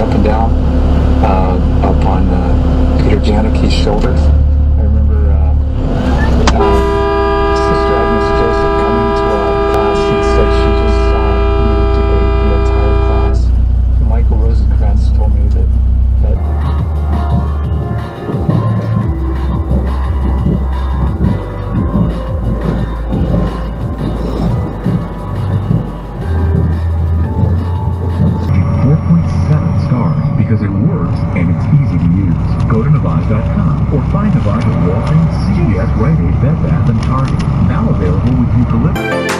up and down up on Peter Janicki's shoulders. I remember Sister Agnes Joseph coming to our class and said she just saw you debate the entire class. Michael Rosencrantz told me that because it works and it's easy to use. Go to Navage.com or find Navage at Walgreens, CVS, Rite Aid, Bed Bath, and Target. Now available with eucalyptus.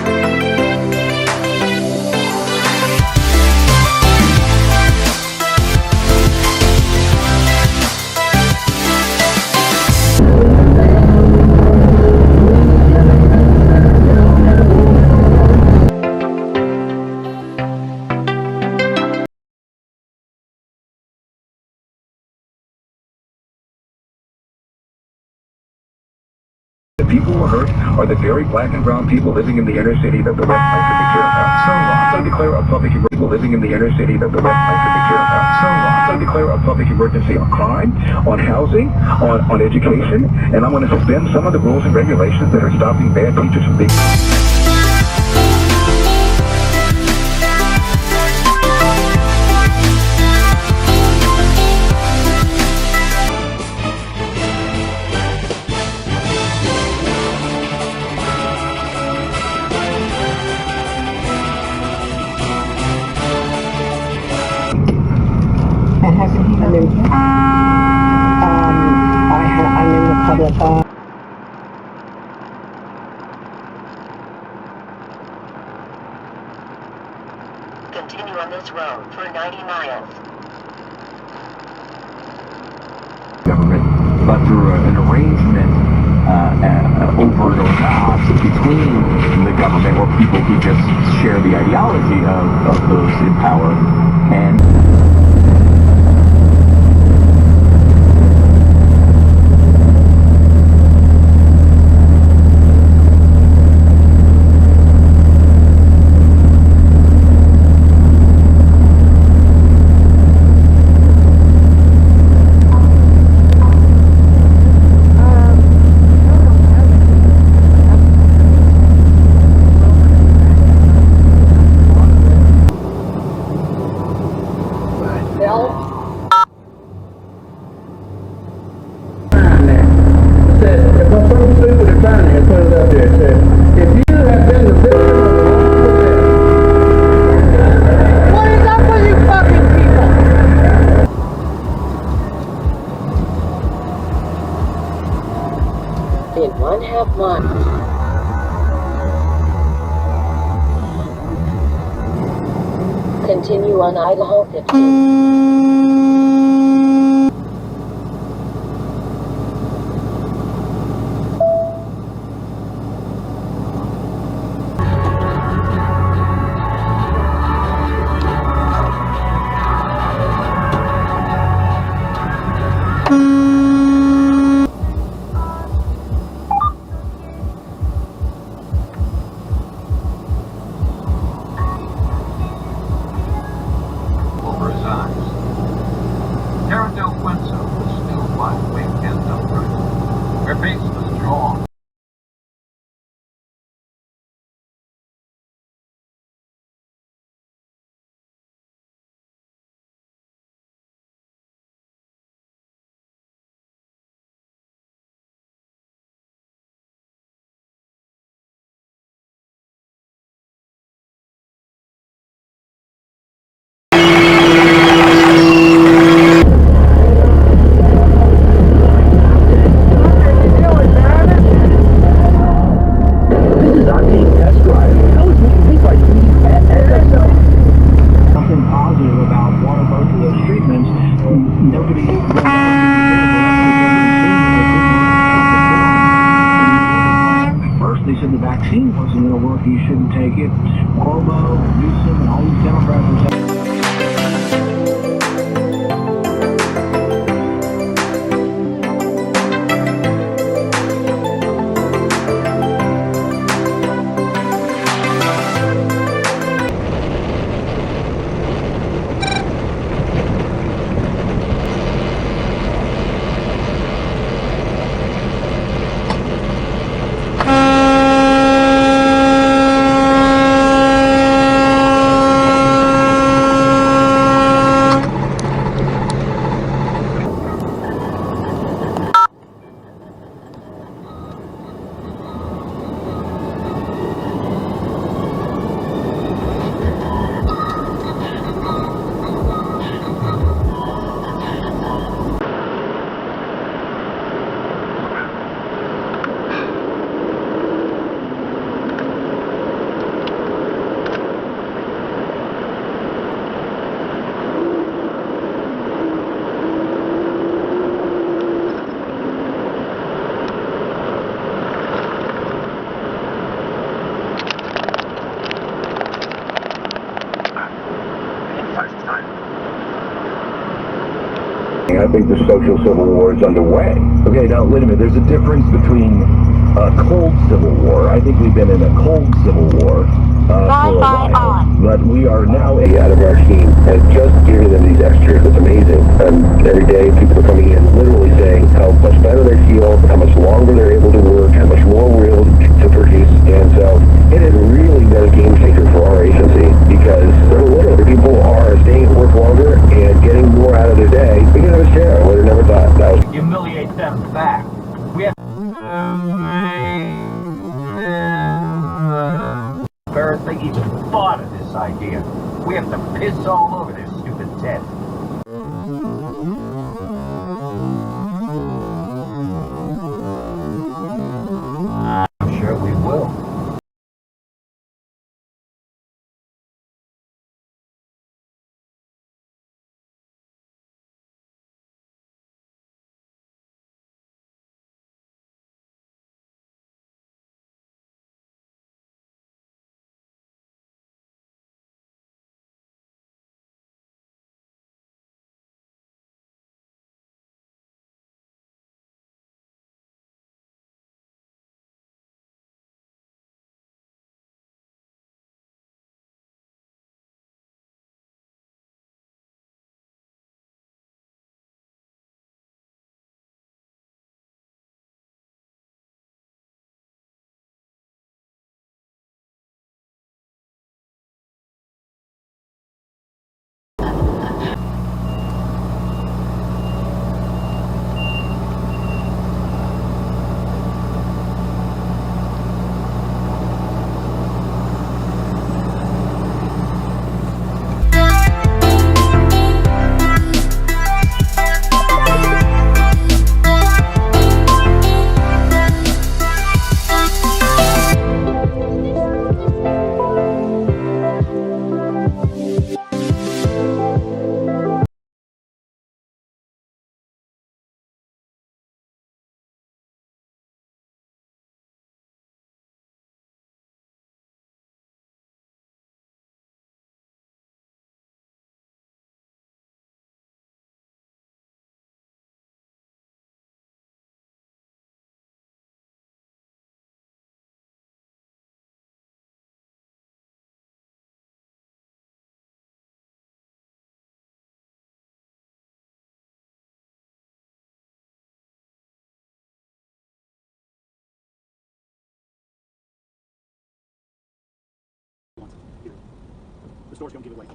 The people who are hurt are the very black and brown people living in the inner city that the left might could be care about. So I declare a public emergency. People living in the inner city that the left might could be care about. So I declare a public emergency on crime, on housing, on education, and I'm going to suspend some of the rules and regulations that are stopping bad teachers from being. I'm in the public Continue on this road for 90 miles. Government, but through an arrangement over the top between the government or people who just share the ideology of those in power and in 1/2 mile. Continue on Idaho 15. Her face was drawn. The vaccine wasn't going to work, you shouldn't take it. Cuomo, Newsom, and all these Democrats were saying think the social civil war is underway. Okay, now wait a minute. There's a difference between a cold civil war. I think we've been in a cold civil war for a while, but we are now Out of our team, and just giving them these extras, it's amazing. And every day people are coming in literally saying how much better they feel, how much longer they're able to work, how much more we're able to produce. And so it has really been a game changer for our agency, because literally people are staying at work longer and getting more out of their day because of a share. I would have never thought that was Humiliate them back. We have embarrassed they even thought of this idea. We have to piss all over this stupid test. I'm sure we will. The stores don't give it away.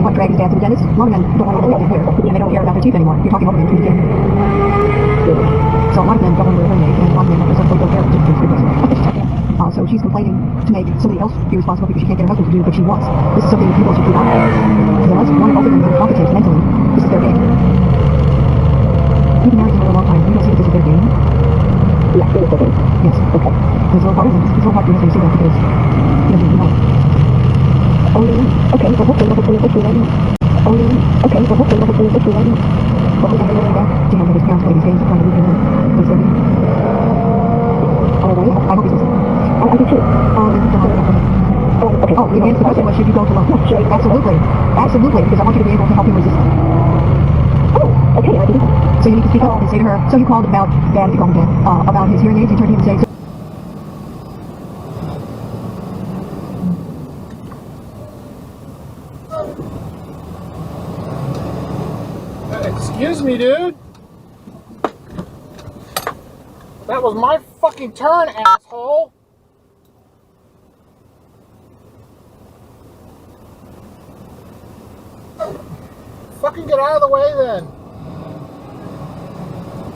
What dragged his dad to the dentist? A lot of men don't want to look at their hair, and they don't care about their teeth anymore. You're talking over them through the kid. So a lot of men don't want to wear hair, and a lot of men don't care about their teeth. So she's complaining to make somebody else be responsible because she can't get her husband to do what she wants. This is something that people should do out. Unless one or both of them are competent mentally, this is their game. You've been married for a long time. You don't see that this is their game? Yes, it is their game. Yes. Okay. It's a little hard. It's a little hard for you to see that because he doesn't know. Okay, well hopefully right now. What was that going back? Do you know that his parents played these games of trying to leave him in his living? Alright, I hope he's listening. I do too. Okay. Oh, you answered the question was, should you go to law? Sure. Absolutely. Absolutely, because I want you to be able to help him resist. Oh, okay, I do. So you need to speak up and say to her, so you called about Dad, if you called him Dad, about his hearing aids, you turned to him and say, Excuse me, dude. That was my fucking turn, asshole. Fucking get out of the way then.